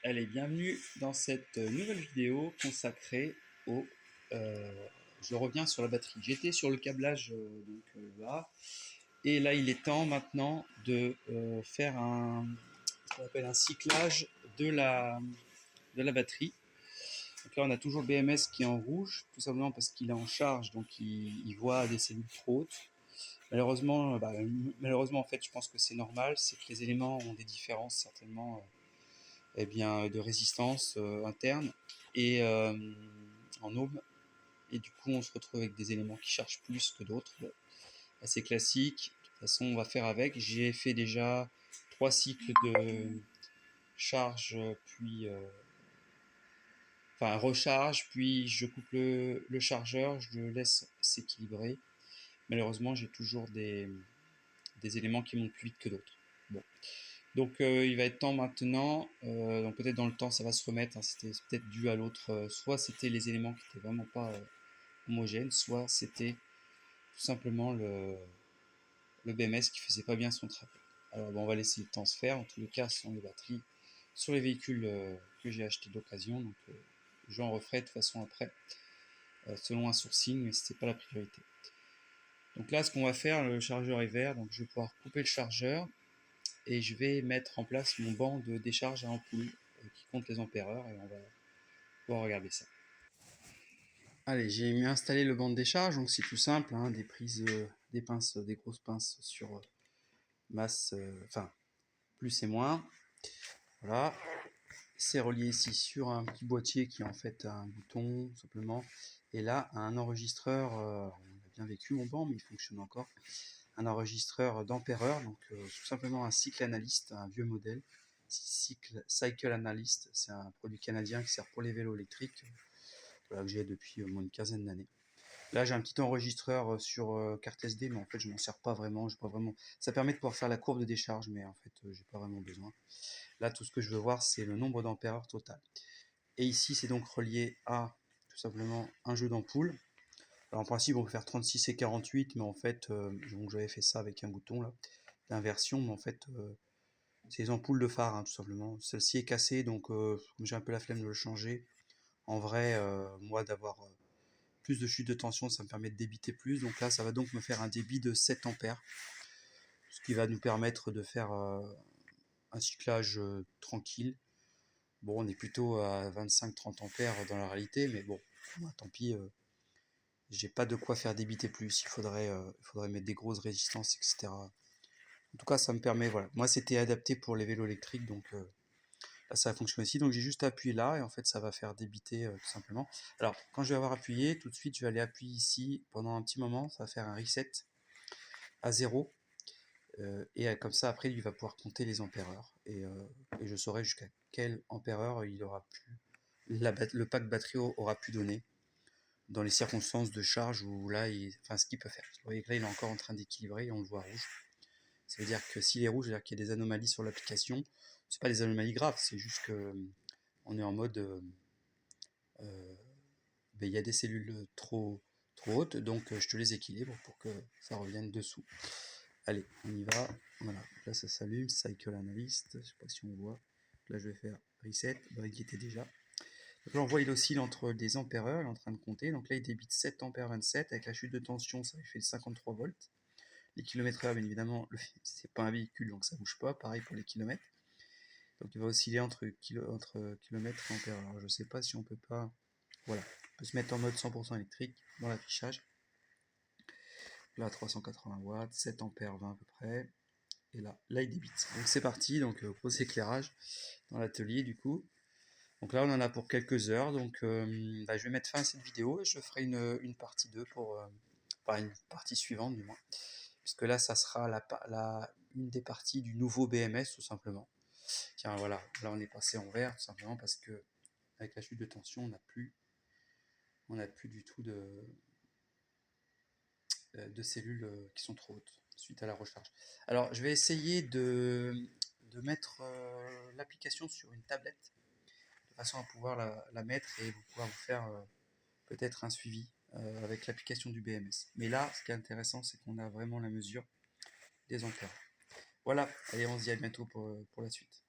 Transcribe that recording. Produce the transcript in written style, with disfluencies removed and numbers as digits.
Allez, bienvenue dans cette nouvelle vidéo consacrée au... je reviens sur la batterie. J'étais sur le câblage là, et là il est temps maintenant de faire ce qu'on appelle un cyclage de la batterie. Donc là on a toujours le BMS qui est en rouge, tout simplement parce qu'il est en charge, donc il voit des cellules trop hautes. Malheureusement en fait je pense que c'est normal, c'est que les éléments ont des différences certainement de résistance interne et en ohm. Et du coup, on se retrouve avec des éléments qui chargent plus que d'autres. Bon, assez classique. De toute façon, on va faire avec. J'ai fait déjà 3 cycles de charge, puis recharge, puis je coupe le chargeur, je le laisse s'équilibrer. Malheureusement, j'ai toujours des éléments qui montent plus vite que d'autres. Bon. Donc il va être temps maintenant, donc peut-être dans le temps ça va se remettre, hein, c'était peut-être dû à l'autre, soit c'était les éléments qui étaient vraiment pas homogènes, soit c'était tout simplement le BMS qui faisait pas bien son travail. Alors bon, on va laisser le temps se faire, en tous les cas ce sont les batteries sur les véhicules que j'ai acheté d'occasion, donc j'en referai de toute façon après, selon un sourcing, mais c'était pas la priorité. Donc là ce qu'on va faire, le chargeur est vert, donc je vais pouvoir couper le chargeur, et je vais mettre en place mon banc de décharge à ampoule qui compte les ampères-heure et on va pouvoir regarder ça. Allez, j'ai mis installé le banc de décharge, donc c'est tout simple, hein, des prises, des pinces, des grosses pinces sur masse, plus et moins. Voilà, c'est relié ici sur un petit boîtier qui est en fait un bouton simplement, et là un enregistreur, on a bien vécu mon banc mais il fonctionne encore, un enregistreur d'ampère-heure, donc tout simplement un cycle analyste, un vieux modèle. Cycle Analyst, c'est un produit canadien qui sert pour les vélos électriques, voilà, que j'ai depuis au moins une quinzaine d'années. Là j'ai un petit enregistreur sur carte SD, mais en fait je m'en sers pas vraiment, ça permet de pouvoir faire la courbe de décharge, mais en fait j'ai pas vraiment besoin. Là tout ce que je veux voir c'est le nombre d'ampères-heure total. Et ici c'est donc relié à tout simplement un jeu d'ampoules. Alors en principe on peut faire 36 et 48, mais en fait donc j'avais fait ça avec un bouton là d'inversion, mais en fait c'est les ampoules de phare, hein, tout simplement. Celle-ci est cassée, donc comme j'ai un peu la flemme de le changer, en vrai, moi d'avoir plus de chute de tension, ça me permet de débiter plus. Donc là, ça va donc me faire un débit de 7 ampères, ce qui va nous permettre de faire un cyclage tranquille. Bon, on est plutôt à 25-30 ampères dans la réalité, mais bon, bah, tant pis, j'ai pas de quoi faire débiter plus. Il faudrait mettre des grosses résistances, etc. En tout cas, ça me permet, voilà. Moi, c'était adapté pour les vélos électriques, donc là, ça fonctionne aussi. Donc j'ai juste appuyé là et en fait ça va faire débiter tout simplement. Alors quand je vais avoir appuyé, tout de suite je vais aller appuyer ici pendant un petit moment, ça va faire un reset à 0. Et comme ça après il va pouvoir compter les ampères-heure et je saurai jusqu'à quel ampère-heure il aura pu, le pack batterie aura pu donner dans les circonstances de charge où là, ce qu'il peut faire. Vous voyez que là il est encore en train d'équilibrer et on le voit rouge. Ça veut dire que s'il est rouge, ça veut dire qu'il y a des anomalies sur l'application. C'est pas des anomalies graves, c'est juste que on est en mode il y a des cellules trop hautes, donc je te les équilibre pour que ça revienne dessous. Allez, on y va. Voilà, là ça s'allume, Cycle Analyst, je sais pas si on voit. Là je vais faire reset, il était déjà. Donc là on voit il oscille entre des ampères-heure, il est en train de compter, donc là il débite 7 ampères 27, avec la chute de tension ça fait 53 volts. Les kilomètres-heure, bien évidemment, c'est pas un véhicule donc ça bouge pas, pareil pour les kilomètres. Donc il va osciller entre kilomètres et ampères. Alors je sais pas si on peut pas. Voilà, on peut se mettre en mode 100% électrique dans l'affichage. Là 380 watts, 7 ampères 20 à peu près. Et là il débite. Donc c'est parti, donc gros éclairage dans l'atelier du coup. Donc là on en a pour quelques heures, donc je vais mettre fin à cette vidéo et je ferai une partie 2 une partie suivante du moins. Puisque là ça sera une des parties du nouveau BMS tout simplement. Tiens voilà, là on est passé en vert tout simplement parce que avec la chute de tension on n'a plus du tout de cellules qui sont trop hautes suite à la recharge. Alors je vais essayer de mettre l'application sur une tablette de façon à pouvoir la mettre et pouvoir vous faire peut-être un suivi avec l'application du BMS. Mais là ce qui est intéressant c'est qu'on a vraiment la mesure des ampères. Voilà, allez on se dit à bientôt pour la suite.